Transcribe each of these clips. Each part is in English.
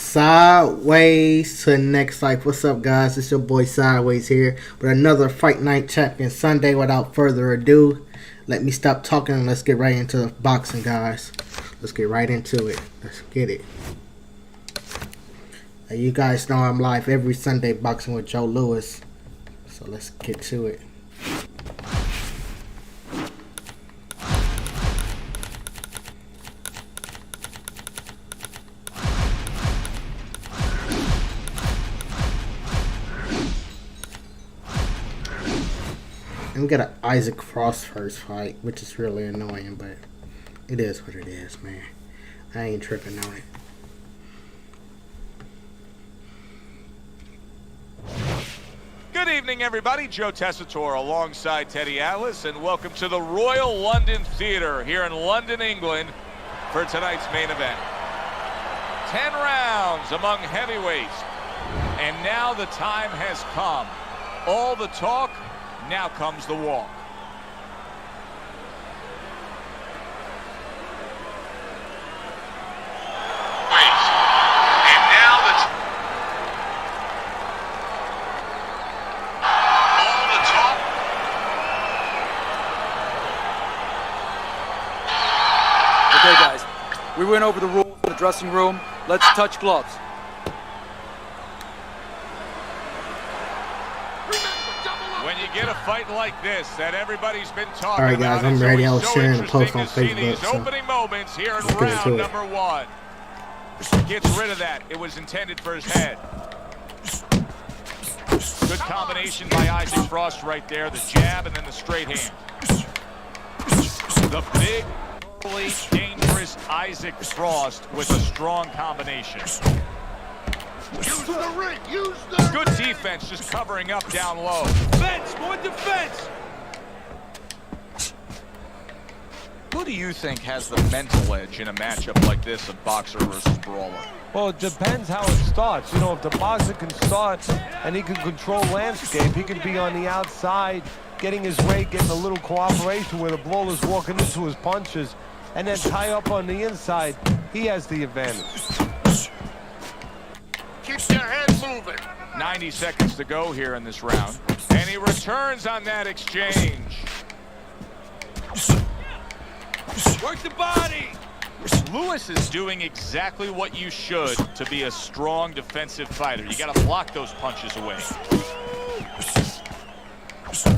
Sideways to next life. What's up, guys? It's your boy Sideways here with another Fight Night Champion Sunday. Without further ado, let me stop talking and let's get right into the boxing, guys. Let's get right into it. Let's get it. You guys know I'm live every Sunday boxing with Joe Lewis. So let's get to it. And we got an Isaac Frost first fight, which is really annoying, but it is what it is, man. I ain't tripping on it. Good evening, everybody. Joe Tessitore alongside Teddy Atlas, and welcome to the Royal London Theatre here in London, England, for tonight's main event. 10 rounds among heavyweights, and now the time has come. All the talk, now comes the walk. Okay, guys, we went over the rules in the dressing room. Let's touch gloves. When you get a fight like this that everybody's been talking about, alright, guys, I'm ready. I was sharing a post on Facebook. These opening moments here in round number one. Gets rid of that. It was intended for his head. Good combination by Isaac Frost right there. The jab and then the straight hand. The big, dangerous Isaac Frost with a strong combination. Use the ring, use the Good defense, just covering up down low. defense, more defense. Who do you think has the mental edge in a matchup like this of boxer versus brawler? Well, it depends how it starts. You know, if the boxer can start and he can control landscape, he can be on the outside, getting his weight, getting a little cooperation where the brawler's walking into his punches, and then tie up on the inside. He has the advantage. Keep your head moving. 90 seconds to go here in this round. And he returns on that exchange. Work the body. Lewis is doing exactly what you should to be a strong defensive fighter. You got to block those punches away.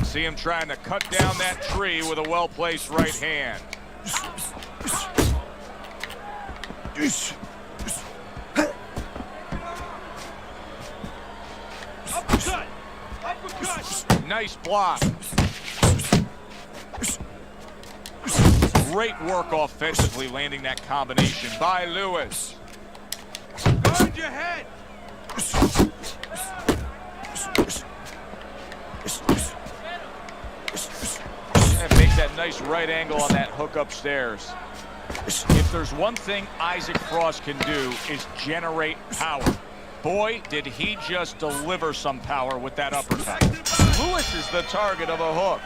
See him trying to cut down that tree with a well-placed right hand. Uppercut. Uppercut. Nice block. Great work offensively, landing that combination by Lewis. Guard your head. And makes that nice right angle on that hook upstairs. If there's one thing Isaac Frost can do is generate power. Boy, did he just deliver some power with that uppercut. Lewis is the target of a hook.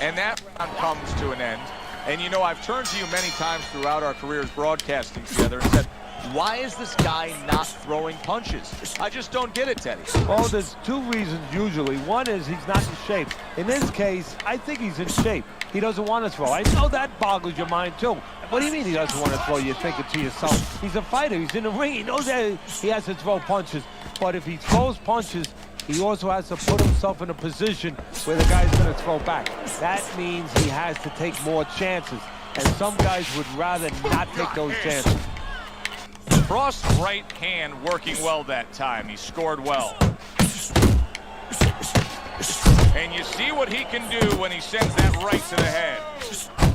And that round comes to an end. And you know, I've turned to you many times throughout our careers broadcasting together and said, why is this guy not throwing punches? I just don't get it, Teddy. Well, there's two reasons usually. One is he's not in shape. In this case, I think he's in shape. He doesn't want to throw. I know that boggles your mind, too. What do you mean he doesn't want to throw? You're thinking to yourself, he's a fighter. He's in the ring. He knows that he has to throw punches. But if he throws punches, he also has to put himself in a position where the guy's going to throw back. That means he has to take more chances. And some guys would rather not take those chances. Frost's right hand working well that time. He scored well. And you see what he can do when he sends that right to the head.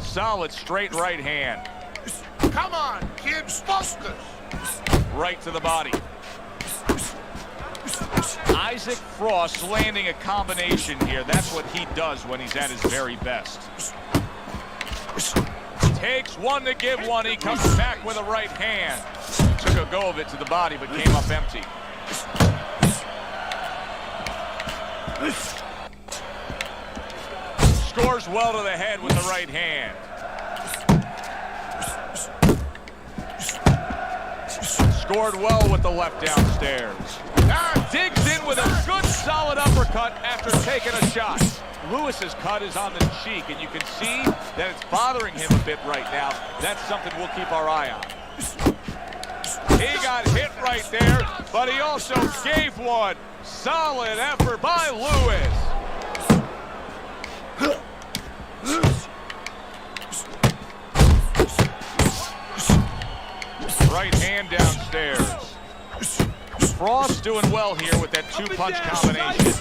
Solid straight right hand. Come on, kids, focus. Right to the body. Isaac Frost landing a combination here. That's what he does when he's at his very best. Takes one to give one. He comes back with a right hand. Took a go of it to the body, but came up empty. Scores well to the head with the right hand. Scored well with the left downstairs. Digs in with a good solid uppercut after taking a shot. Lewis's cut is on the cheek, and you can see that it's bothering him a bit right now. That's something we'll keep our eye on. He got hit right there, but he also gave one. Solid effort by Lewis. Right hand downstairs. Frost doing well here with that two-punch combination.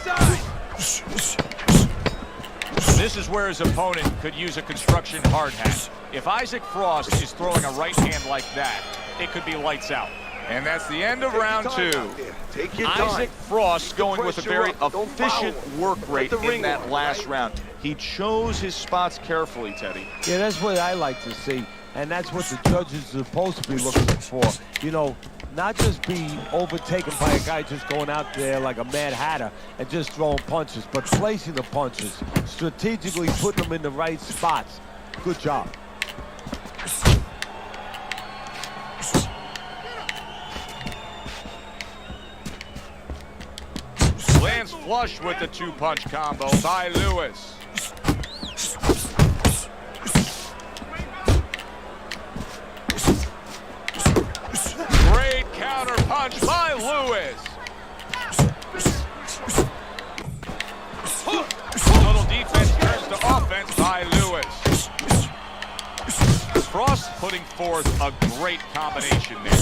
This is where his opponent could use a construction hard hat. If Isaac Frost is throwing a right hand like that, it could be lights out. And that's the end of round two. Isaac Frost going with a very efficient work rate in that last round. He chose his spots carefully, Teddy. Yeah, that's what I like to see. And that's what the judges are supposed to be looking for. You know, not just be overtaken by a guy just going out there like a Mad Hatter and just throwing punches, but placing the punches, strategically putting them in the right spots. Good job. Lands flush with the two-punch combo by Lewis. Great counter punch by Lewis. Little defense turns to offense by Lewis. Frost putting forth a great combination there.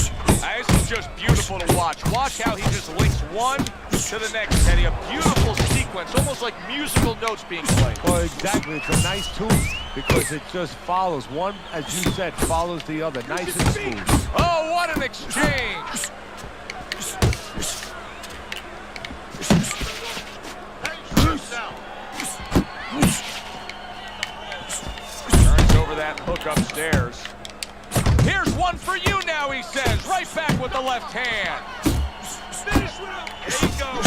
This is just beautiful to watch. Watch how he just links one to the next, Teddy. A beautiful sequence, almost like musical notes being played. Well, exactly. It's a nice tune because it just follows. One, as you said, follows the other. Nice and smooth. Oh, what an exchange! Turns over that hook upstairs. Here's one for you now, he says. Right back with the left hand. Finish with him. There you go.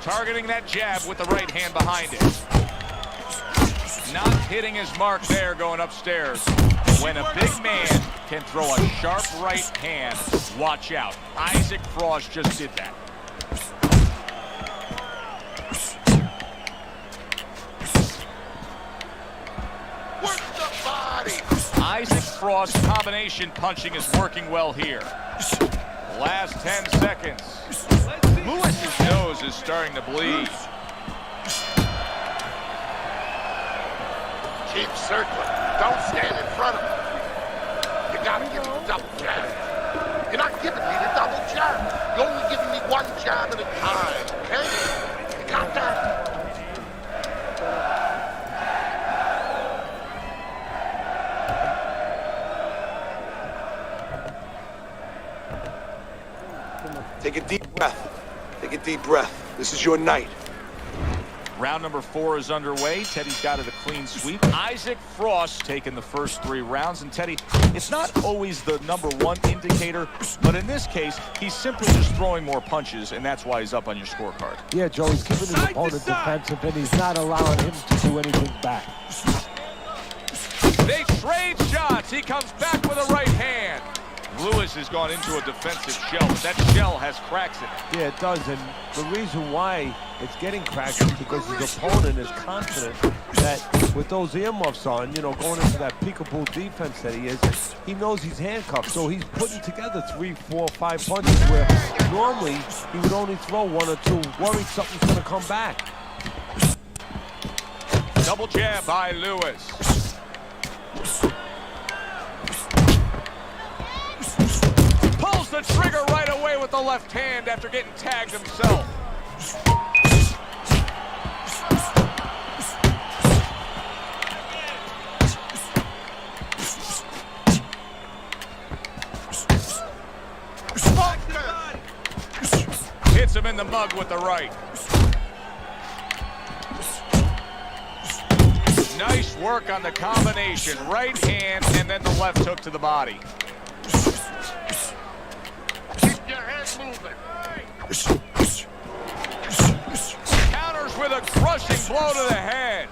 Targeting that jab with the right hand behind it. Not hitting his mark there going upstairs. When a big man can throw a sharp right hand, watch out. Isaac Frost just did that. Work the body. Isaac Frost combination punching is working well here. Last 10 seconds. Lewis's nose is starting to bleed. Keep circling. Don't stand in front of him. You gotta give me the double jab. You're not giving me the double jab. You're only giving me one jab at a time, okay? You got that? Take a deep breath. Take a deep breath. This is your night. Round number 4 is underway. Teddy's got it a clean sweep. Isaac Frost taking the first 3 rounds. And Teddy, it's not always the #1 indicator, but in this case, he's simply just throwing more punches, and that's why he's up on your scorecard. Yeah, Joe, he's keeping his opponent defensive, and he's not allowing him to do anything back. They trade shots. He comes back with a right hand. Lewis has gone into a defensive shell, but that shell has cracks in it. Yeah, it does, and the reason why it's getting cracked is because his opponent is confident that with those earmuffs on, you know, going into that peekaboo defense that he is, he knows he's handcuffed, so he's putting together 3, 4, 5 punches where normally he would only throw 1 or 2, worried something's going to come back. Double jab by Lewis. Pulls the trigger right away with the left hand after getting tagged himself. Hits him in the mug with the right. Nice work on the combination. Right hand and then the left hook to the body. Keep your head moving. Counters with a crushing blow to the head.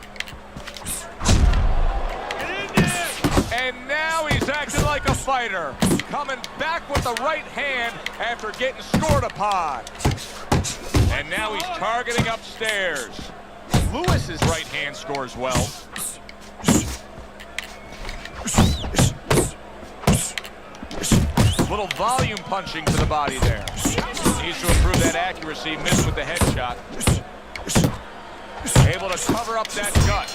like a fighter, coming back with the right hand after getting scored upon. And now he's targeting upstairs. Lewis's right hand scores well. Little volume punching to the body there. Needs to improve that accuracy. Missed with the headshot. Able to cover up that gut.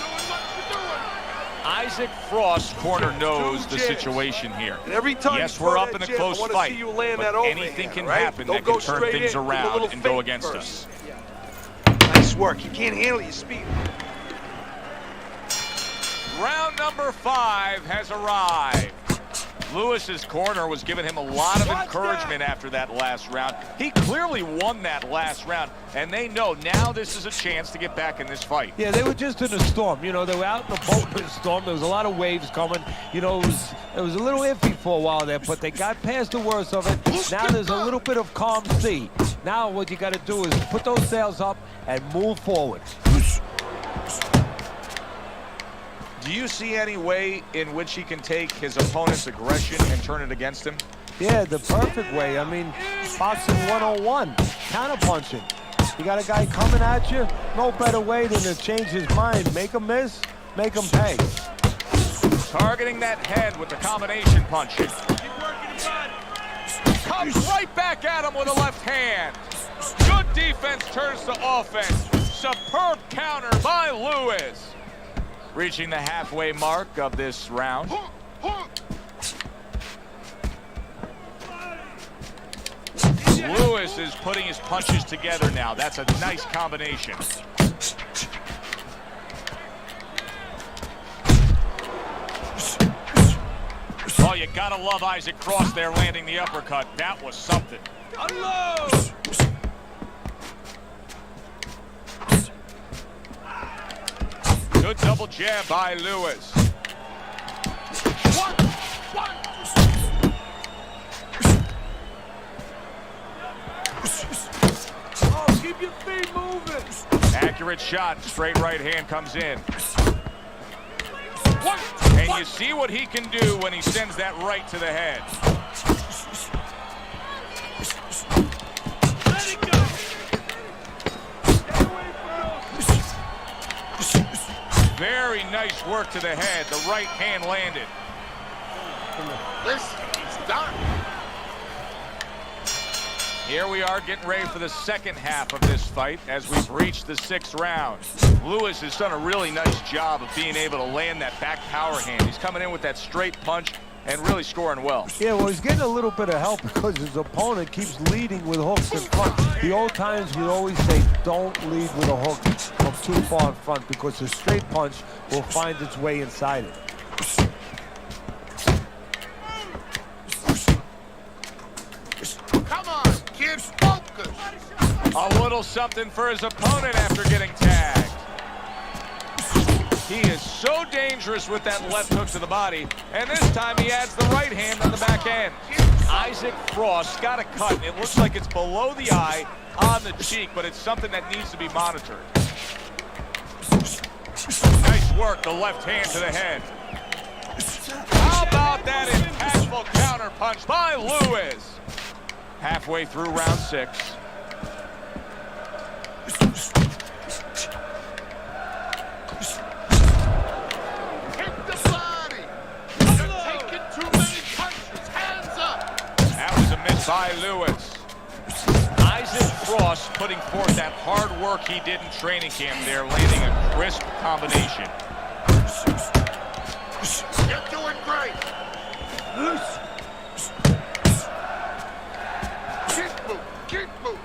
Isaac Frost corner knows the situation here. Yes, we're up in a close fight, but anything can happen that can turn things around and go against us. Nice work. He can't handle your speed. Round number 5 has arrived. Lewis's corner was giving him a lot of encouragement after that last round. He clearly won that last round, and they know now this is a chance to get back in this fight. Yeah, they were just in a storm. You know, they were out in a boat in a storm. There was a lot of waves coming. You know, it was a little iffy for a while there, but they got past the worst of it. Now there's a little bit of calm sea. Now what you got to do is put those sails up and move forward. Do you see any way in which he can take his opponent's aggression and turn it against him? Yeah, the perfect way. I mean, boxing 101, counterpunching. You got a guy coming at you, no better way than to change his mind. Make him miss, make him pay. Targeting that head with the combination punch. Comes right back at him with a left hand. Good defense turns to offense. Superb counter by Lewis. Reaching the halfway mark of this round. Lewis is putting his punches together now. That's a nice combination. Oh, you gotta love Isaac Frost there landing the uppercut. That was something. Unload! Good double jab by Lewis. Oh, keep your feet moving. Accurate shot. Straight right hand comes in. And you see what he can do when he sends that right to the head. Let it go. Stay away from those. Very nice work to the head. The right hand landed. Listen, he's done. Here we are getting ready for the second half of this fight as we've reached the 6th round. Lewis has done a really nice job of being able to land that back power hand. He's coming in with that straight punch and really scoring well. Yeah, well, he's getting a little bit of help because his opponent keeps leading with hooks in front. The old times we always say, don't lead with a hook from too far in front because the straight punch will find its way inside it. Come on, kid, focus. A little something for his opponent after getting tagged. He is so dangerous with that left hook to the body, and this time he adds the right hand on the back end. Isaac Frost got a cut. It looks like it's below the eye on the cheek, but it's something that needs to be monitored. Nice work, the left hand to the head. How about that impactful counter punch by Lewis? Halfway through round 6. Hit the body. You're taking too many punches. Hands up. That was a miss by Lewis. Isaac Frost putting forth that hard work he did in training camp there, landing a crisp combination. You're doing great. Keep moving.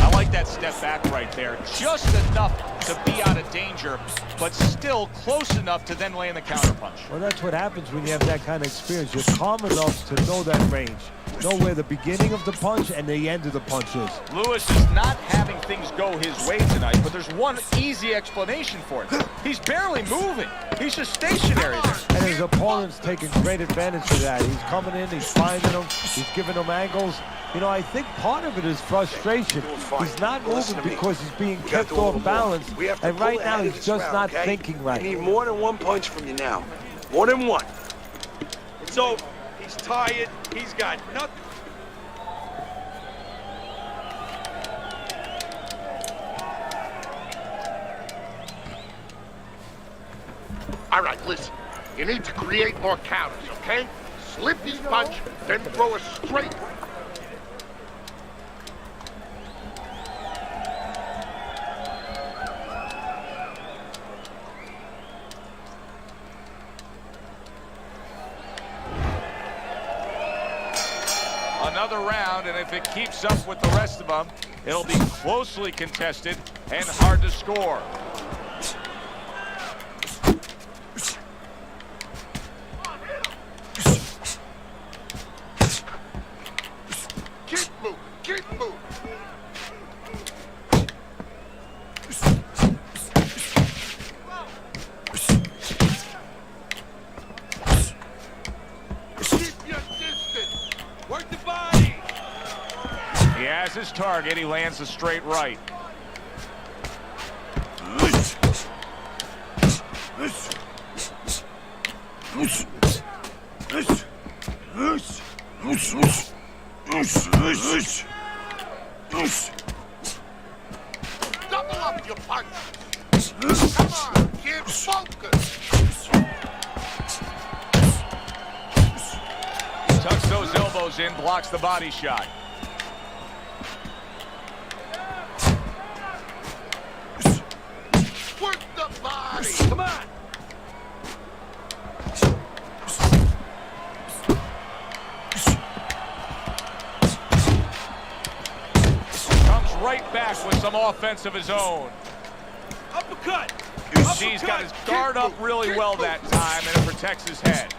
I like that step back right there. Just enough to be out of danger, but still close enough to then land the counterpunch. Well, that's what happens when you have that kind of experience. You're calm enough to know that range. Know where the beginning of the punch and the end of the punch is. Lewis is not having things go his way tonight, but there's one easy explanation for it. He's barely moving. He's just stationary there. And his opponent's taking great advantage of that. He's coming in, he's finding them, he's giving them angles. You know, I think part of it is frustration. He's not moving because he's being kept off balance. And right now, he's just not thinking right. I need more than one punch from you now. 1-1. It's over. He's tired. He's got nothing. All right, listen. You need to create more counters, okay? Slip his punch, then throw a straight. Another round, and if it keeps up with the rest of them, it'll be closely contested and hard to score. Keep moving, keep moving. Keep your distance. Work the body. He has his target. He lands a straight right. Double up your punch. Come on, kid, focus. Tucks those elbows in, blocks the body shot. Work the body. Come on. Comes right back with some offense of his own. Uppercut. He's got his guard up really well that time, and it protects his head.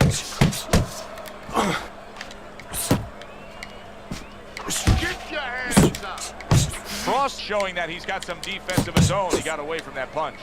Get your hands up. Frost showing that he's got some defense of his own. He got away from that punch.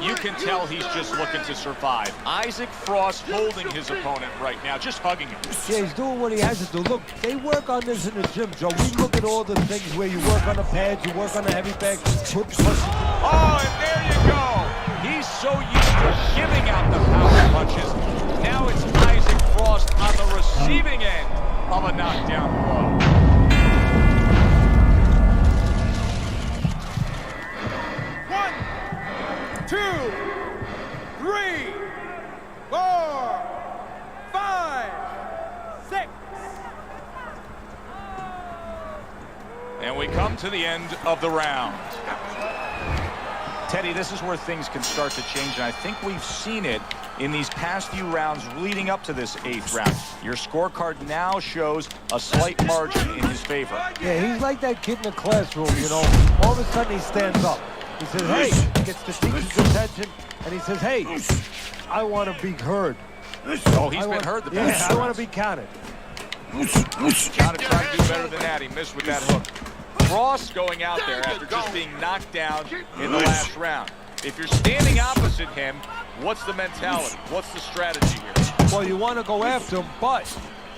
You can tell he's just looking to survive. Isaac Frost holding his opponent right now, just hugging him. Yeah, he's doing what he has to do. Look, they work on this in the gym, Joe. We look at all the things where you work on the pads, you work on the heavy bag. Oh, and there you go. He's so used to giving out the power punches. Now it's Isaac Frost on the receiving end of a knockdown blow. Two, three, 4, 5, 6. And we come to the end of the round. Teddy, this is where things can start to change, and I think we've seen it in these past few rounds leading up to this 8th round. Your scorecard now shows a slight margin in his favor. Yeah, he's like that kid in the classroom, you know. All of a sudden he stands up. He says, hey, gets the teacher's attention, and he says, hey, I want to be heard. Oh, he's been heard the best. Yeah, I want to be counted. Gotta try to do better than that. He missed with that hook. Frost going out there after just being knocked down in the last round. If you're standing opposite him, what's the mentality? What's the strategy here? Well, you want to go after him, but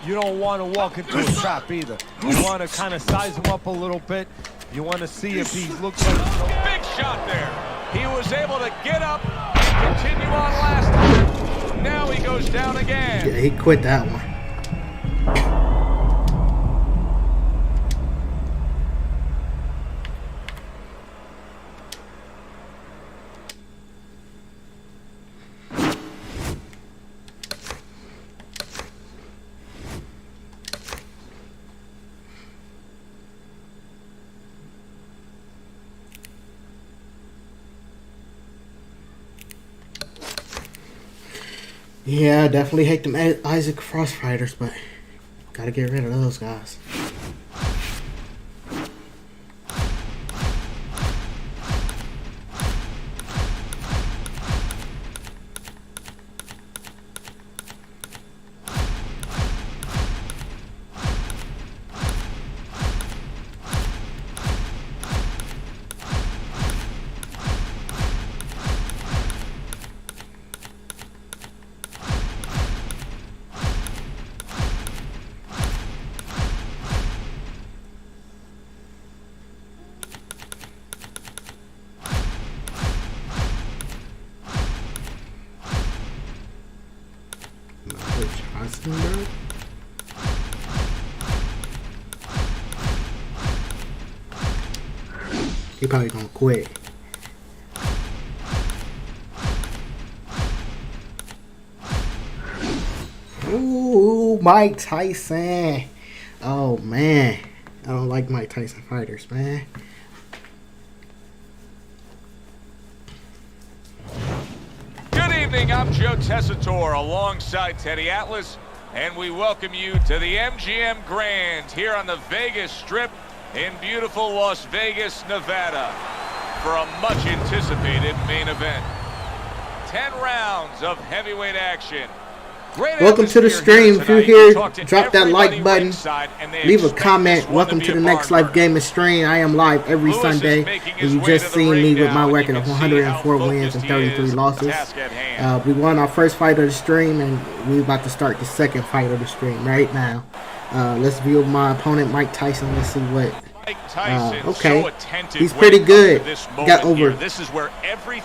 you don't want to walk into a trap either. You want to kind of size him up a little bit. You want to see if he looks like... Big shot there. He was able to get up and continue on last time. Now he goes down again. Yeah, he quit that one. Yeah, I definitely hate them Isaac Frost fighters, but gotta get rid of those guys. Tyson, bro. He probably gonna quit. Ooh, Mike Tyson. Oh man, I don't like Mike Tyson fighters, man. Good evening, I'm Joe Tessitore alongside Teddy Atlas, and we welcome you to the MGM Grand here on the Vegas Strip in beautiful Las Vegas, Nevada, for a much anticipated main event. 10 rounds of heavyweight action. Welcome to the stream. If you're here, drop that like button, leave a comment. Welcome to the Next Life Gaming stream. I am live every Sunday, and you just seen me with my record of 104 wins and 33 losses. We won our first fight of the stream, and we're about to start the second fight of the stream right now. Let's view my opponent, Mike Tyson. Let's see what. Okay, he's pretty good. Got over.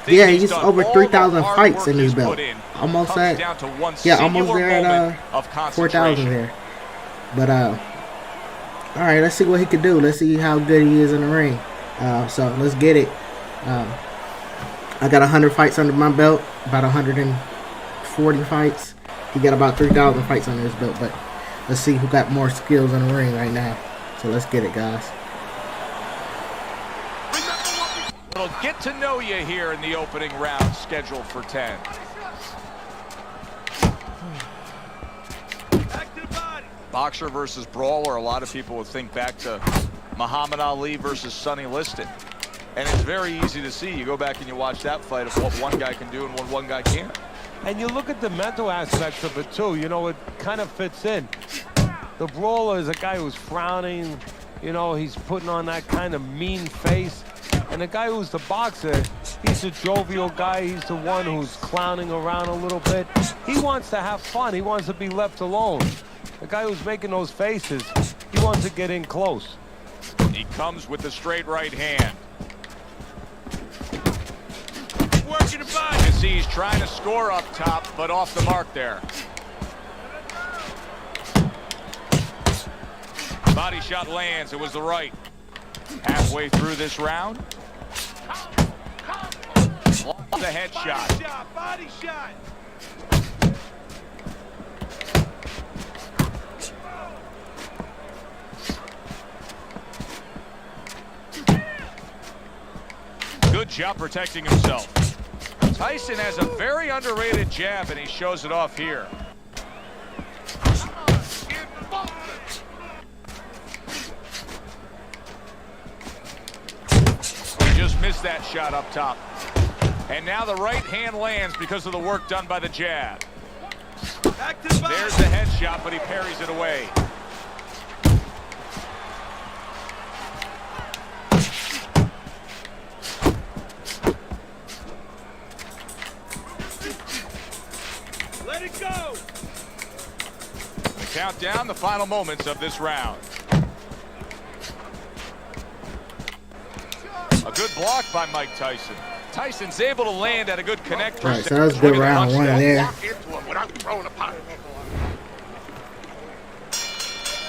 Yeah, he's over 3,000 fights in his belt. Almost at, yeah, almost there at 4,000 there. But all right, let's see what he could do. Let's see how good he is in the ring. So let's get it. I got 100 fights under my belt, about 140 fights. He got about 3,000 fights under his belt. But let's see who got more skills in the ring right now. So let's get it, guys. We'll get to know you here in the opening round, scheduled for 10. Boxer versus brawler. A lot of people would think back to Muhammad Ali versus Sonny Liston. And it's very easy to see. You go back and you watch that fight of what one guy can do and what one guy can't. And you look at the mental aspects of it too. You know, it kind of fits in. The brawler is a guy who's frowning. You know, he's putting on that kind of mean face. And the guy who's the boxer, he's a jovial guy. He's the one who's clowning around a little bit. He wants to have fun. He wants to be left alone. The guy who's making those faces, he wants to get in close. He comes with the straight right hand. Working the body. You can see he's trying to score up top, but off the mark there. Body shot lands. It was the right. Halfway through this round. The headshot. Body shot. Good job protecting himself. Tyson has a very underrated jab, and he shows it off here. He just missed that shot up top. And now the right hand lands because of the work done by the jab. There's the headshot, but he parries it away. Let it go. The countdown, the final moments of this round. A good block by Mike Tyson. Tyson's able to land at a good connector. All right, so that was good round one there. Walk into him without throwing a punch.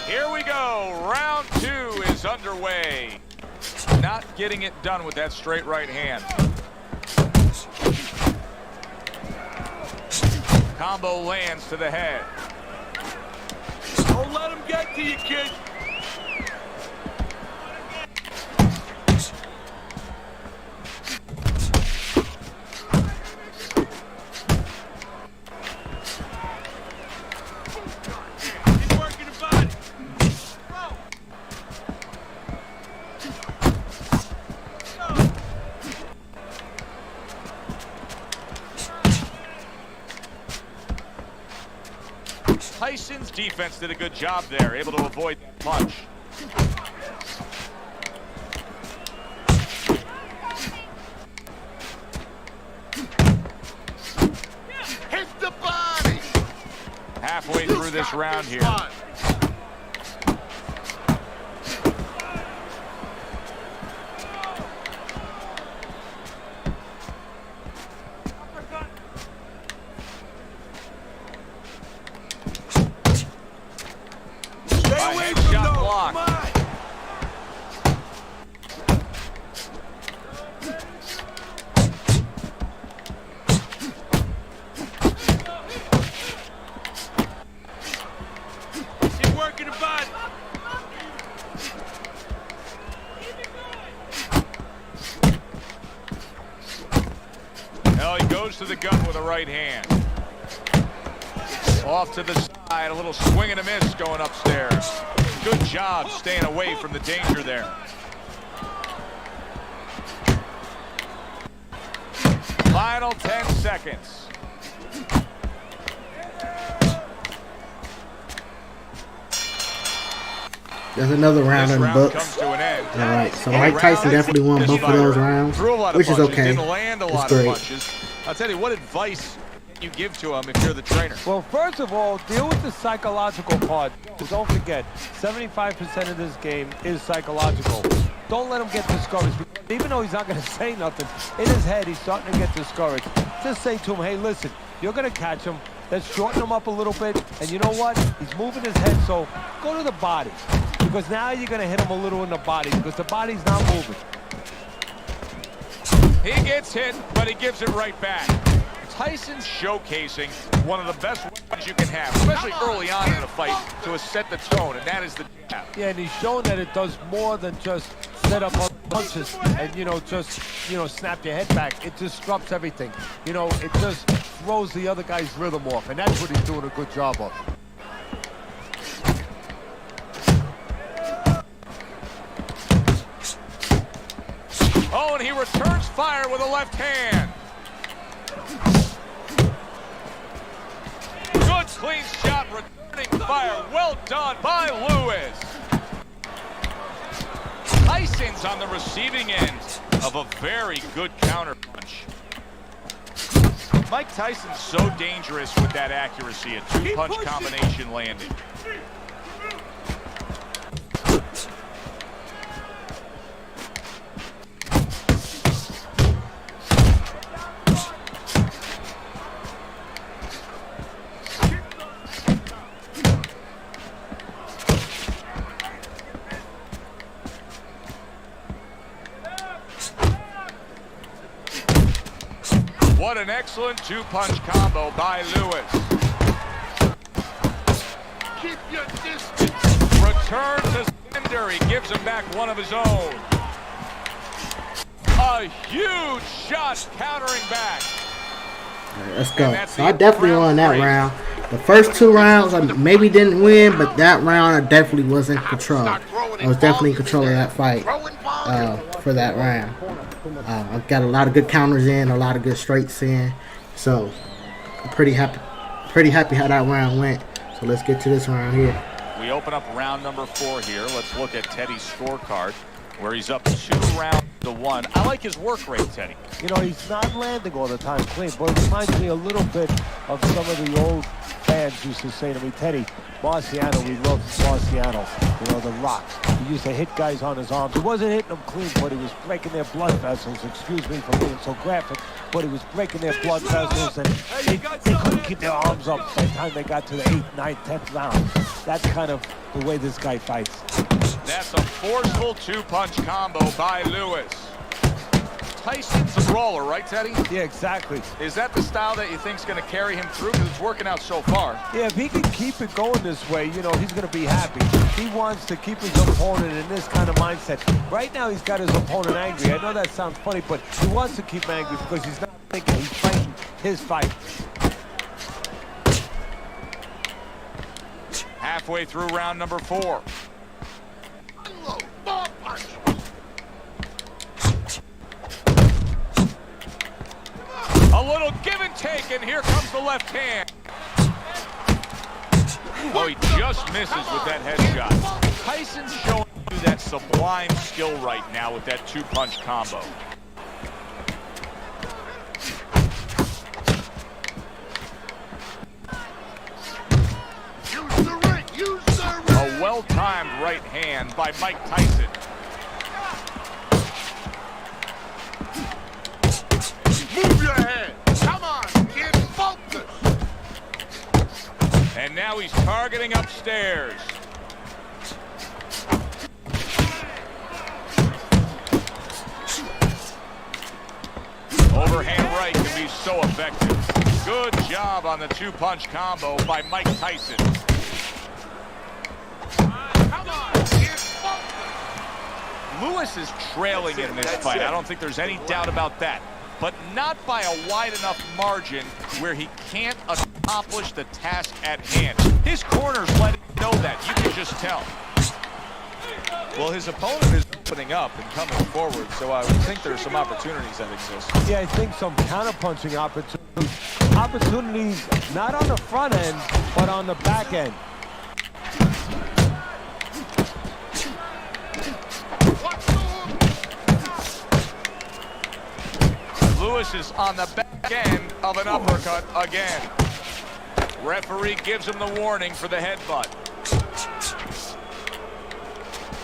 Here we go. Round two is underway. Not getting it done with that straight right hand. Combo lands to the head. Don't let him get to you, kid. He's working the body. Tyson's defense did a good job there, able to avoid that punch. Hit the body. Halfway through this round here. to the gut with a right hand. Off to the side, a little swing and a miss going upstairs. Good job staying away from the danger there. Final 10 seconds. There's another round in the books. Comes to an end. All right, so Mike Tyson definitely won both of those rounds, which is okay. Didn't land a lot of punches. I'll tell you, what advice you give to him if you're the trainer? Well, first of all, deal with the psychological part. Don't forget, 75% of this game is psychological. Don't let him get discouraged. Even though he's not going to say nothing, in his head, he's starting to get discouraged. Just say to him, hey, listen, you're going to catch him. Let's shorten him up a little bit. And you know what? He's moving his head, so go to the body. Because now you're going to hit him a little in the body because the body's not moving. He gets hit, but he gives it right back. Tyson's showcasing one of the best weapons you can have, especially early on in a fight, to set the tone, and that is the jab. Yeah, and he's shown that it does more than just set up punches and, just, snap your head back. It disrupts everything. It just throws the other guy's rhythm off, and that's what he's doing a good job of. Oh, and he returns fire with a left hand. Good clean shot, returning fire. Well done by Lewis. Tyson's on the receiving end of a very good counter punch. Mike Tyson's so dangerous with that accuracy, a two-punch combination landing. What an excellent two-punch combo by Lewis. Keep your distance. Return to sender. He gives him back one of his own. A huge shot countering back. All right, let's go. So I definitely won that round. The first two rounds I maybe didn't win, but that round I definitely was in control. I was definitely in control of that fight for that round. I got a lot of good counters in, a lot of good straights in. So I'm pretty happy how that round went. So let's get to this round here. We open up round number 4 here. Let's look at Teddy's scorecard, where he's up 2-1. I like his work rate, Teddy. He's not landing all the time clean, but it reminds me a little bit of some of the old fans used to say to me, Teddy, Marciano, we love Marciano, the Rock. He used to hit guys on his arms. He wasn't hitting them clean, but he was breaking their blood vessels. Excuse me for being so graphic, but he was breaking their blood vessels, and they couldn't keep their arms up by the time they got to the 8th, 9th, 10th round. That's kind of the way this guy fights. That's a forceful two-punch combo by Lewis. Tyson's a brawler, right, Teddy? Yeah, exactly. Is that the style that you think's going to carry him through? Because it's working out so far. Yeah, if he can keep it going this way, he's going to be happy. He wants to keep his opponent in this kind of mindset. Right now, he's got his opponent angry. I know that sounds funny, but he wants to keep him angry because he's not thinking. He's fighting his fight. Halfway through round number 4. Unload. More punch. A little give and take, and here comes the left hand. Oh, he just misses with that headshot. Tyson's showing you that sublime skill right now with that two-punch combo. Use the ring. Use the ring. A well-timed right hand by Mike Tyson. Move your head. Come on, kid. Focus. And now he's targeting upstairs. Overhand right can be so effective. Good job on the two-punch combo by Mike Tyson. Come on, kid. Focus. Lewis is trailing in this fight. I don't think there's any doubt about that. but not by a wide enough margin where he can't accomplish the task at hand. His corners let him know that. You can just tell. Well, his opponent is opening up and coming forward, so I would think there's some opportunities that exist. Yeah, I think some counterpunching opportunities. Opportunities not on the front end, but on the back end. Lewis is on the back end of an uppercut again. Referee gives him the warning for the headbutt.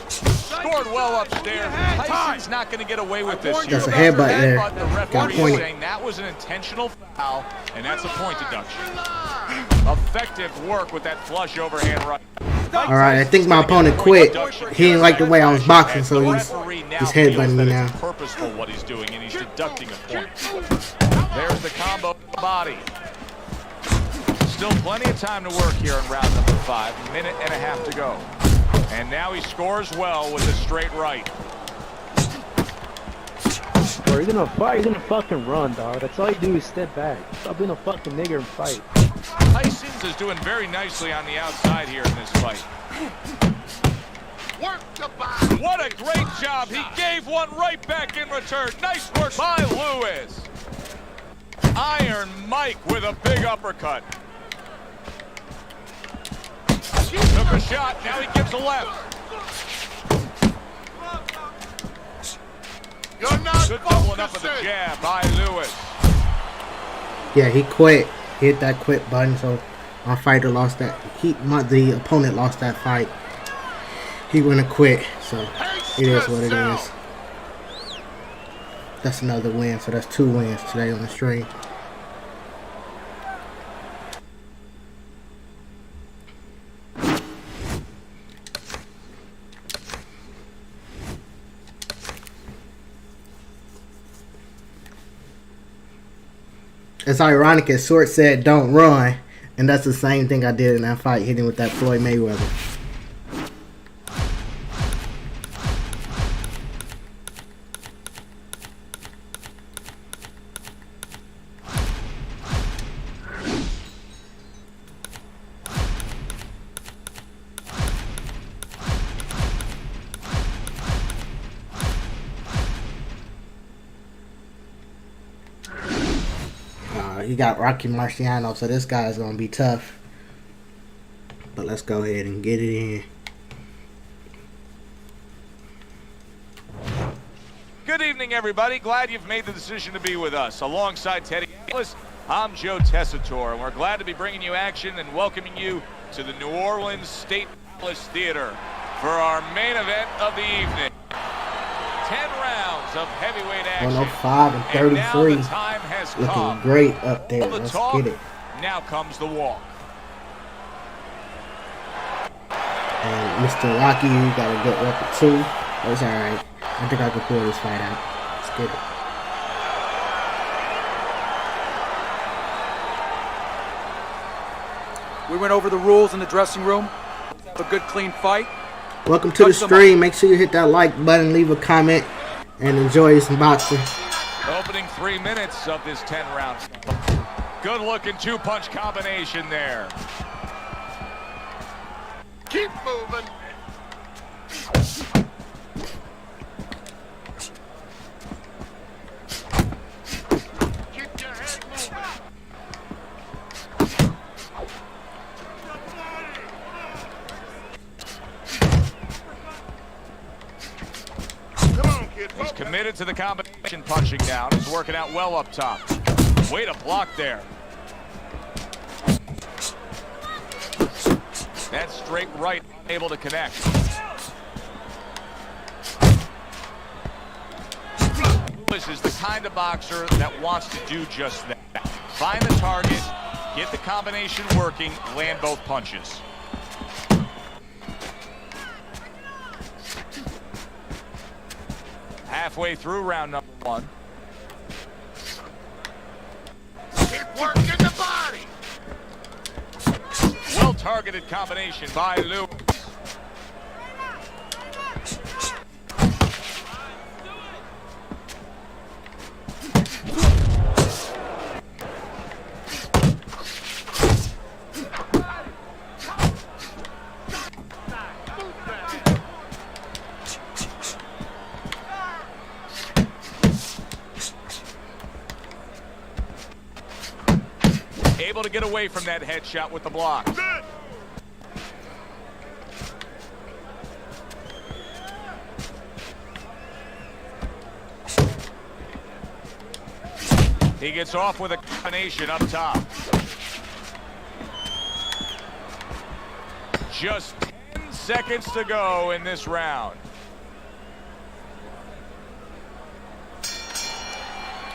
Scored well upstairs. Tyson's not going to get away with this here. That's a headbutt there. The referee is saying that was an intentional foul, and that's a point deduction. Effective work with that flush overhand right. All right, I think my opponent quit. He didn't like the way I was boxing, so he's headbutting me now. It's purposeful what he's doing, and he's deducting a point. There's the combo body. Still plenty of time to work here in round number 5. Minute and a half to go. And now he scores well with a straight right. Bro, you're gonna fight, you're gonna fucking run, dog. That's all you do is step back. Stop being a fucking nigger and fight. Tyson's is doing very nicely on the outside here in this fight. Work the body. What a great job. He gave one right back in return. Nice work by Lewis. Iron Mike with a big uppercut. Took a shot, now he gives a left. You're not Good doubling up with the jab by Lewis. Yeah, he quit. He hit that quit button, so my fighter lost that. The opponent lost that fight. He wouldn't have quit, so it is what it is. That's another win, so that's 2 wins today on the stream. It's ironic as Short said don't run, and that's the same thing I did in that fight, hitting with that Floyd Mayweather. He got Rocky Marciano, so this guy's gonna be tough. But let's go ahead and get it in. Good evening, everybody. Glad you've made the decision to be with us. Alongside Teddy Atlas, I'm Joe Tessitore, and we're glad to be bringing you action and welcoming you to the New Orleans State Palace Theater for our main event of the evening. 10 rounds of heavyweight action. 105 and 33. And now the time has Looking come. great up there. The Let's talk, get it. now comes the walk. And Mr. Rocky, you got a good record too. That's alright. I think I can pull this fight out. Let's get it. We went over the rules in the dressing room. A good, clean fight. Welcome to the stream. Make sure you hit that like button, leave a comment, and enjoy some boxing. Opening 3 minutes of this 10-round. Good looking 2-punch combination there. Keep moving. Keep your head moving. Come on, kid. He's committed to the combination punching down. He's working out well up top. Way to block there. That straight right able to connect. Lewis is the kind of boxer that wants to do just that. Find the target, get the combination working, land both punches. Halfway through round number 1. Keep working the body. Well-targeted combination by Lewis. able to get away from that headshot with the block. He gets off with a combination up top. Just 10 seconds to go in this round.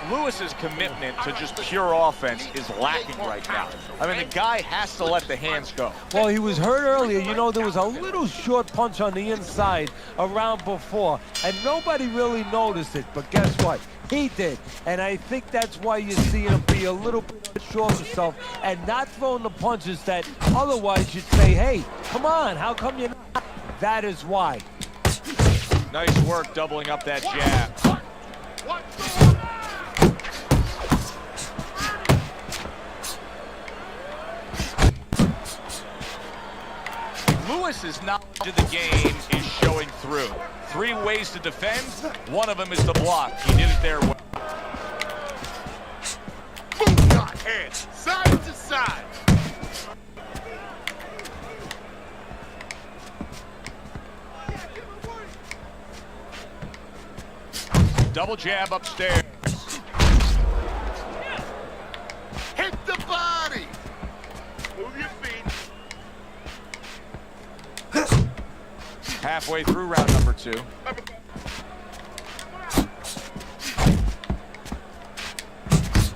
Lewis's commitment to just pure offense is lacking right now. I mean, the guy has to let the hands go. Well, he was hurt earlier. You know, there was a little short punch on the inside around before, and nobody really noticed it. But guess what? He did. And I think that's why you're seeing him be a little bit short of himself and not throwing the punches that otherwise you'd say, hey, come on, how come you're not? That is why. Nice work doubling up that jab. Lewis's knowledge of the game is showing through. 3 ways to defend. One of them is the block. He did it there well. Move your head side to side. Double jab upstairs. Hit the body. Move your feet. Halfway through round number 2.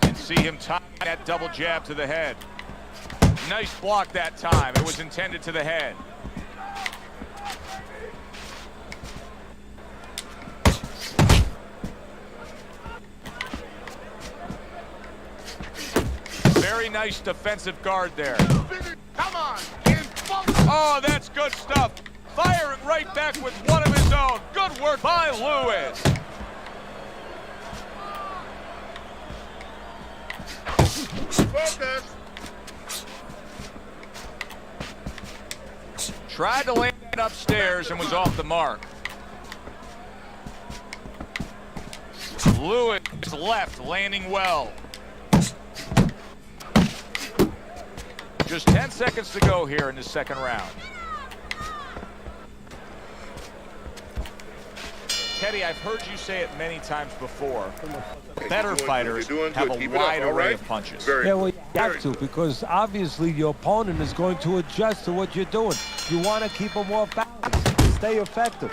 And see him tie that double jab to the head. Nice block that time. It was intended to the head. Very nice defensive guard there. Come on, kid. Oh, that's good stuff. Firing right back with one of his own. Good work by Lewis. Focus. Tried to land upstairs and was off the mark. Lewis left, landing well. Just 10 seconds to go here in the second round. Teddy, I've heard you say it many times before. Better fighters have a wide array of punches. Yeah, well, you have to, because obviously your opponent is going to adjust to what you're doing. You want to keep him more balanced, stay effective.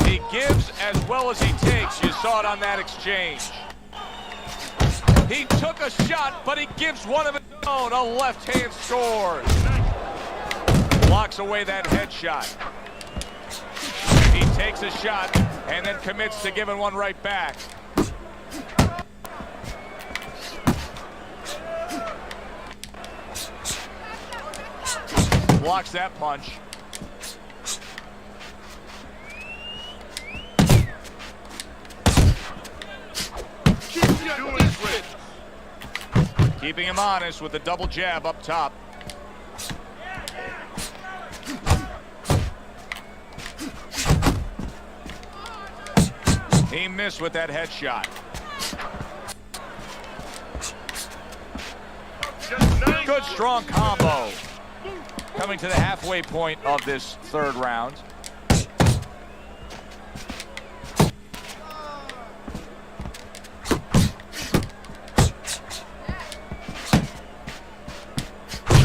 He gives as well as he takes. You saw it on that exchange. He took a shot, but he gives one of his own. A left hand scores. Blocks away that headshot. He takes a shot and then commits to giving one right back. Blocks that punch. Keeping him honest with a double jab up top. He missed with that headshot. Good strong combo. Coming to the halfway point of this third round.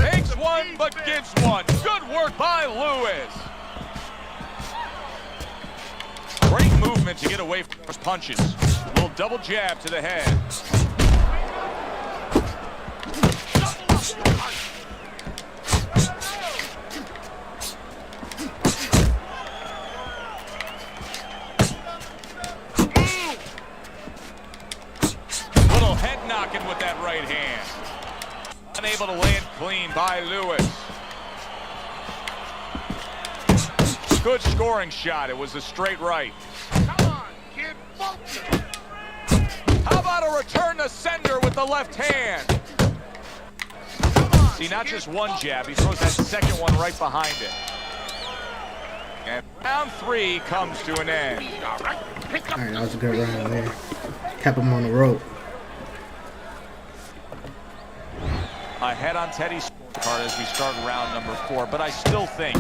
Takes one, but gives one. Good work by Lewis. Great movement to get away from those punches. A little double jab to the head. Little head knocking with that right hand. Unable to land clean by Lewis. Good scoring shot. It was a straight right. Come on, kid. Focus. How about a return to sender with the left hand? See, not just one jab. He throws that second one right behind it. And round 3 comes to an end. All right, that was a good round there. Kept him on the rope. ahead on Teddy's scorecard as we start round number 4, but I still think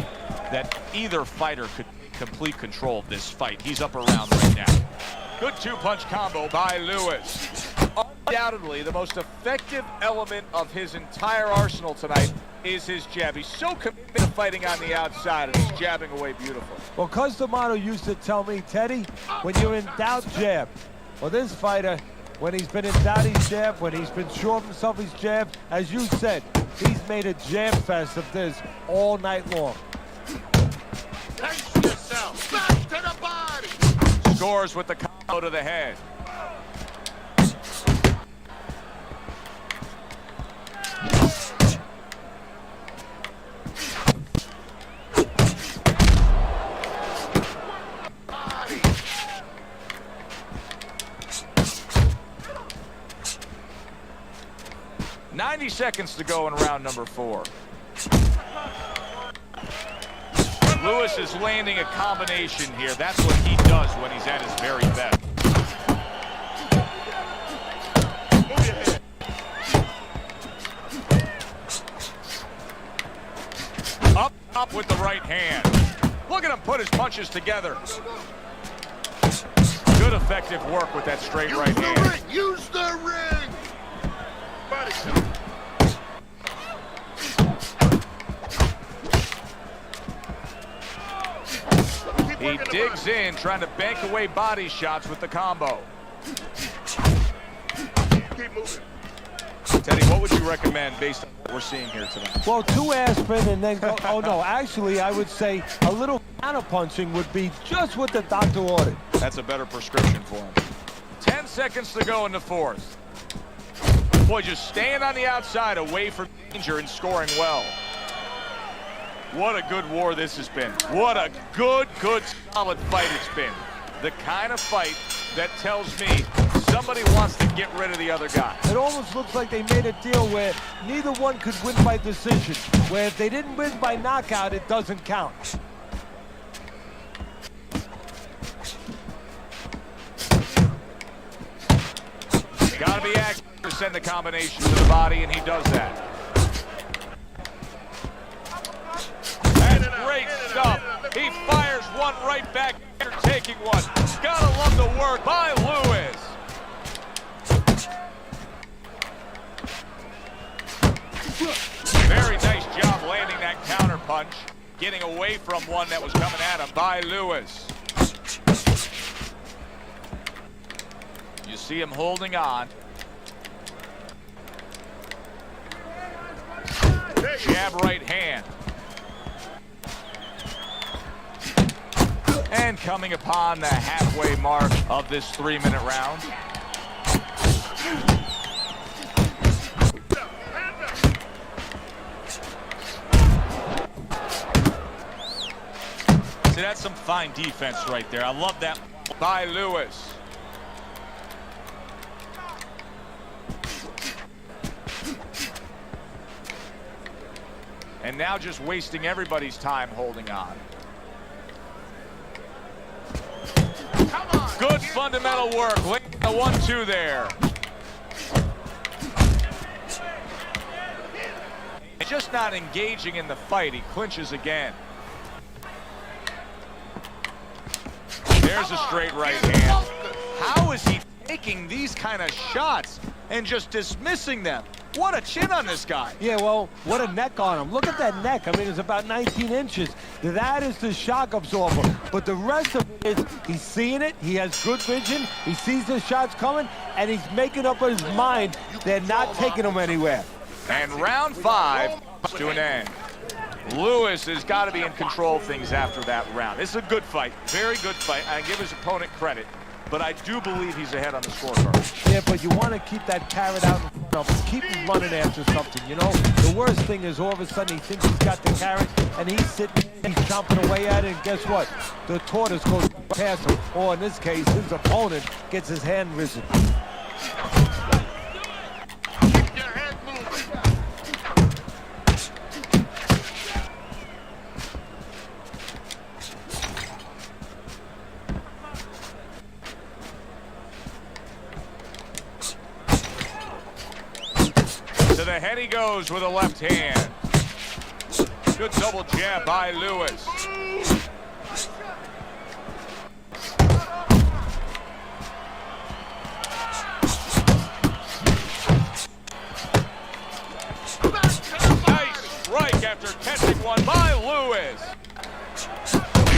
that either fighter could complete control of this fight. He's up around right now. Good two-punch combo by Lewis. Undoubtedly, the most effective element of his entire arsenal tonight is his jab. He's so committed to fighting on the outside, and he's jabbing away beautiful. Well, Cus D'Amato used to tell me, Teddy, when you're in doubt, jab. Well, this fighter, when he's been in doubt, he's jabbed. When he's been sure of himself, he's jabbed. As you said, he's made a jab fest of this all night long. Pace yourself. Back to the body. Scores with the combo to the head. Body. 90 seconds to go in round number 4. Lewis is landing a combination here. That's what he does when he's at his very best. Up with the right hand. Look at him put his punches together. Good effective work with that straight right hand. Use the ring. Body. He digs in, trying to bank away body shots with the combo. Keep moving. Teddy, what would you recommend based on what we're seeing here tonight? Well, 2 aspirin and then go. Oh, no, actually, I would say a little counter-punching would be just what the doctor ordered. That's a better prescription for him. 10 seconds to go in the 4th. Boy, just staying on the outside, away from danger and scoring well. What a good war this has been. What a good, solid fight it's been. The kind of fight that tells me somebody wants to get rid of the other guy. It almost looks like they made a deal where neither one could win by decision, where if they didn't win by knockout, it doesn't count. Gotta be accurate to send the combination to the body, and he does that. That's great stuff. He fires one right back after taking one. Gotta love the work by Lewis. Very nice job landing that counter punch, getting away from one that was coming at him by Lewis. You see him holding on. Jab right hand. And coming upon the halfway mark of this 3-minute round. See, that's some fine defense right there. I love that by Lewis. And now just wasting everybody's time holding on. Good fundamental work. Linking the 1-2 there. Just not engaging in the fight. He clinches again. There's a straight right hand. How is he taking these kind of shots and just dismissing them? What a chin on this guy. Yeah, well, what a neck on him. Look at that neck. I mean, it's about 19 inches. That is the shock absorber. But the rest of it is he's seeing it. He has good vision. He sees the shots coming, and he's making up his mind they're not taking him anywhere. And round 5 to an end. Lewis has got to be in control of things after that round. This is a good fight. Very good fight. I give his opponent credit. But I do believe he's ahead on the scorecard. Yeah, but you want to keep that carrot out in front of him. Keep him running after something, you know? The worst thing is all of a sudden he thinks he's got the carrot, and he's sitting, he's chomping away at it, and guess what? The tortoise goes past him, or in this case, his opponent gets his hand risen. Keep your head moving. To the head he goes with a left hand. Good double jab by Lewis. Nice strike after catching one by Lewis.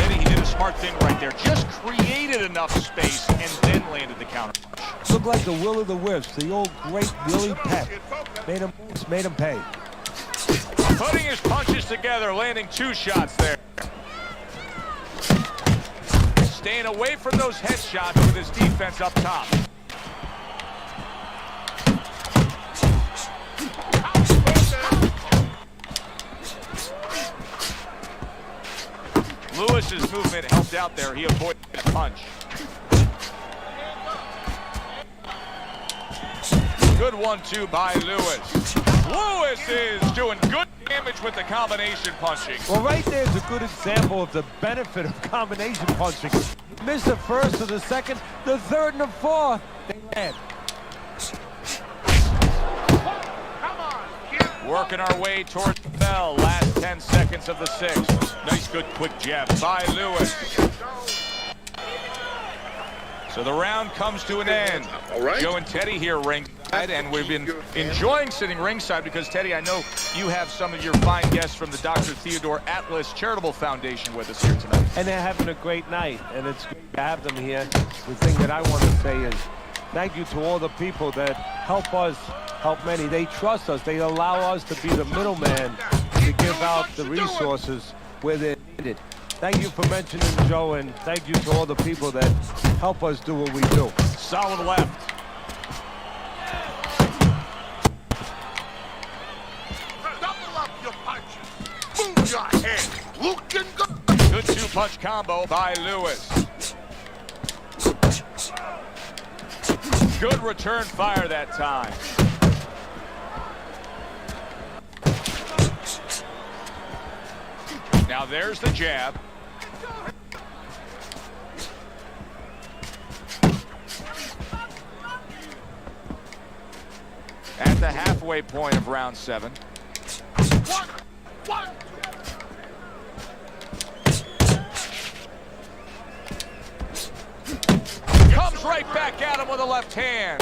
He did a smart thing right there. Just created enough space and then landed the counter. Looked like the will of the wisps, the old great Willie Pep. Made him pay. Putting his punches together, landing 2 shots there. Staying away from those headshots with his defense up top. Lewis's movement helped out there. He avoided that punch. Good 1-2 by Lewis. Lewis is doing good damage with the combination punching. Well, right there's a good example of the benefit of combination punching. Missed the first or the second, the third and the fourth. They land. Working our way towards the bell. Last 10 seconds of the 6th. Nice, good, quick jab by Lewis. So the round comes to an end. All right. Joe and Teddy here ringside, and we've been enjoying sitting ringside because, Teddy, I know you have some of your fine guests from the Dr. Theodore Atlas Charitable Foundation with us here tonight. And they're having a great night, and it's great to have them here. The thing that I want to say is thank you to all the people that help us, help many. They trust us. They allow us to be the middleman to give out the resources where they're needed. Thank you for mentioning Joe, and thank you to all the people that help us do what we do. Solid left. Double up your punches. Move your head. Looking good. Good 2-punch combo by Lewis. Good return fire that time. Now there's the jab. At the halfway point of round 7. One. Comes right back at him with a left hand.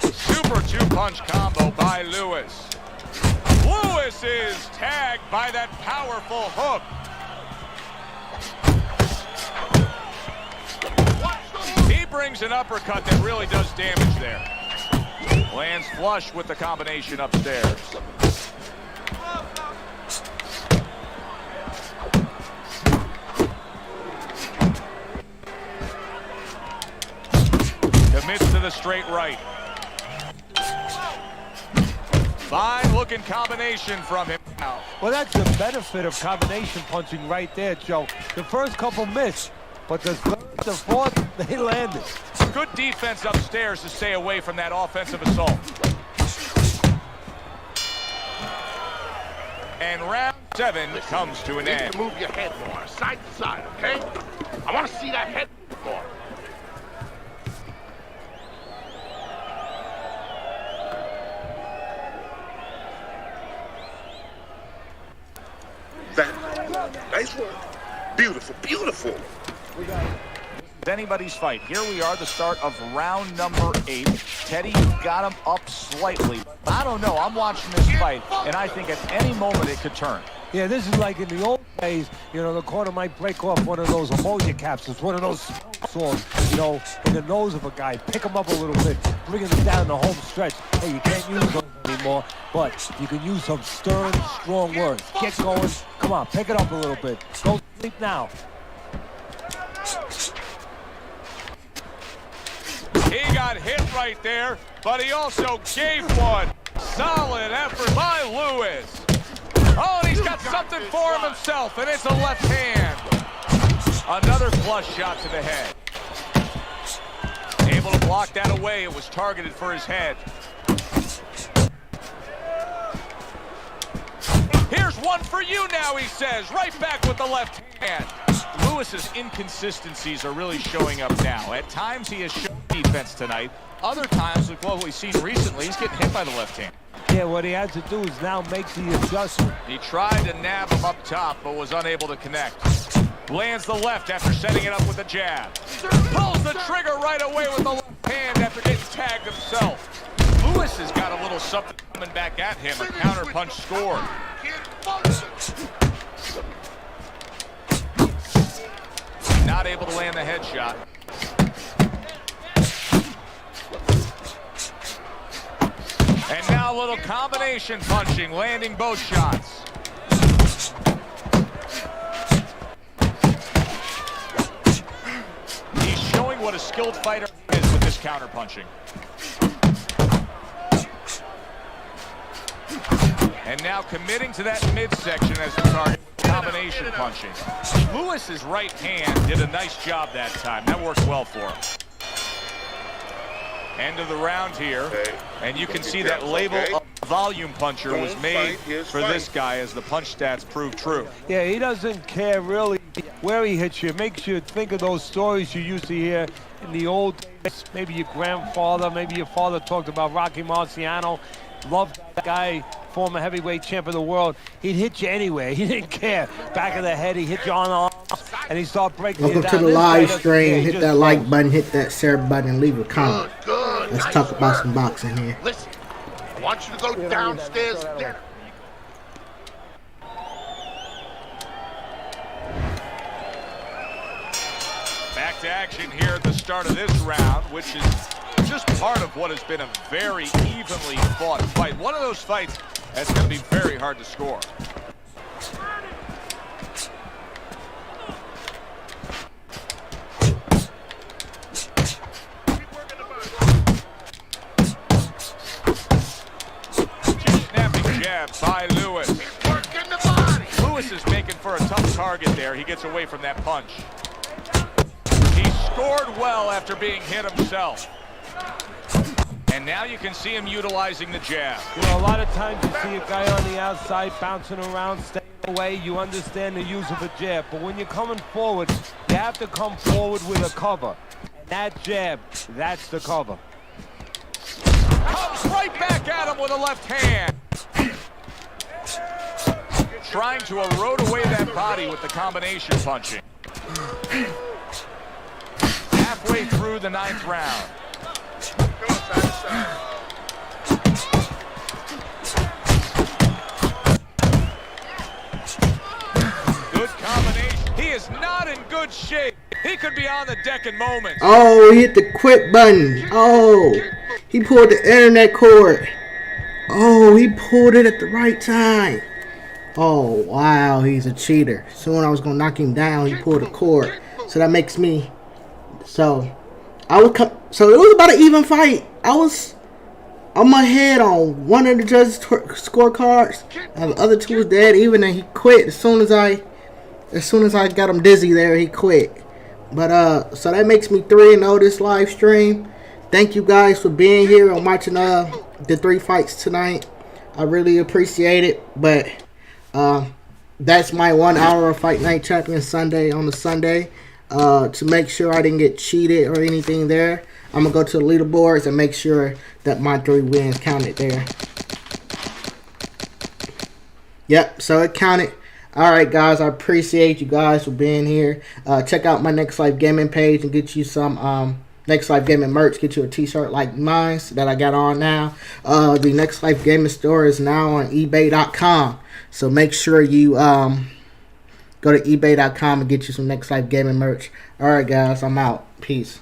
Super 2-punch combo by Lewis. Lewis is tagged by that powerful hook. He brings an uppercut that really does damage there. Lands flush with the combination upstairs. Commits to the straight right. Fine looking combination from him now. Well, that's the benefit of combination punching right there, Joe. The first couple missed, but the third, the fourth, they landed. Good defense upstairs to stay away from that offensive assault. And round 7 comes to an You need end. to move your head more, side to side, okay? I want to see that head more. Nice work. Beautiful, beautiful. Anybody's fight. Here we are, the start of round number 8. Teddy got him up slightly. I don't know. I'm watching this fight, and I think at any moment it could turn. Yeah, this is like in the old days, you know, the corner might break off one of those ammonia capsules, one of those swords, you know, in the nose of a guy, pick him up a little bit, bring him down the home stretch. Hey, you can't use those anymore, but you can use some stern, strong words. Get going. Come on, pick it up a little bit. Go sleep now. He got hit right there, but he also gave one. Solid effort by Lewis. Oh, and he's got something for him himself, and it's a left hand. Another flush shot to the head. Able to block that away. It was targeted for his head. Here's one for you now, he says. Right back with the left hand. Lewis's inconsistencies are really showing up now. At times he has shown defense tonight. Other times, like what we've seen recently, he's getting hit by the left hand. Yeah, what he has to do is now make the adjustment. He tried to nab him up top, but was unable to connect. Lands the left after setting it up with a jab. Pulls the trigger right away with the left hand after getting tagged himself. Lewis has got a little something coming back at him. A counter punch scored. Not able to land the headshot. And now a little combination punching, landing both shots. He's showing what a skilled fighter is with this counter punching. And now committing to that midsection as the target. Combination punching. Lewis's right hand did a nice job that time. That worked well for him. End of the round here, and you can see that label of volume puncher was made for this guy as the punch stats prove true. Yeah, he doesn't care really where he hits you. It makes you think of those stories you used to hear in the old days. Maybe your grandfather, maybe your father talked about Rocky Marciano. Loved that guy, former heavyweight champ of the world. He'd hit you anyway. He didn't care. Back of the head, he hit you on the arm, and he started breaking you down. Welcome to the live stream. Hit that like button, hit that share button, and leave a comment. Let's talk about some boxing here. Listen, I want you to go downstairs there. Back to action here at the start of this round, which is just part of what has been a very evenly fought fight. One of those fights that's going to be very hard to score. Snapping jab by Lewis. Lewis is making for a tough target there. He gets away from that punch. He scored well after being hit himself. And now you can see him utilizing the jab. You know, a lot of times you see a guy on the outside bouncing around, staying away. You understand the use of a jab. But when you're coming forward, you have to come forward with a cover. And that jab, that's the cover. Comes right back at him with a left hand. Trying to erode away that body with the combination punching. Halfway through the 9th round. Good combination. He is not in good shape. He could be on the deck in moments. Oh, he hit the quit button. Oh, he pulled the internet cord. Oh, he pulled it at the right time. Oh, wow, he's a cheater. Soon I was going to knock him down, he pulled the cord. So that makes me... So it was about an even fight. I was on my head on one of the judges' scorecards, and the other two was dead even, and he quit as soon as I got him dizzy there. He quit. But so that makes me 3-0 this live stream. Thank you guys for being here and watching the 3 fights tonight. I really appreciate it. But that's my 1 hour of Fight Night Champion Sunday on the Sunday. To make sure I didn't get cheated or anything there, I'm going to go to the leaderboards and make sure that my 3 wins counted there. Yep, so it counted. Alright guys, I appreciate you guys for being here. Check out my Next Life Gaming page and get you some Next Life Gaming merch. Get you a t-shirt like mine that I got on now. The Next Life Gaming store is now on ebay.com. So make sure you go to ebay.com and get you some Next Life Gaming merch. Alright guys, I'm out. Peace.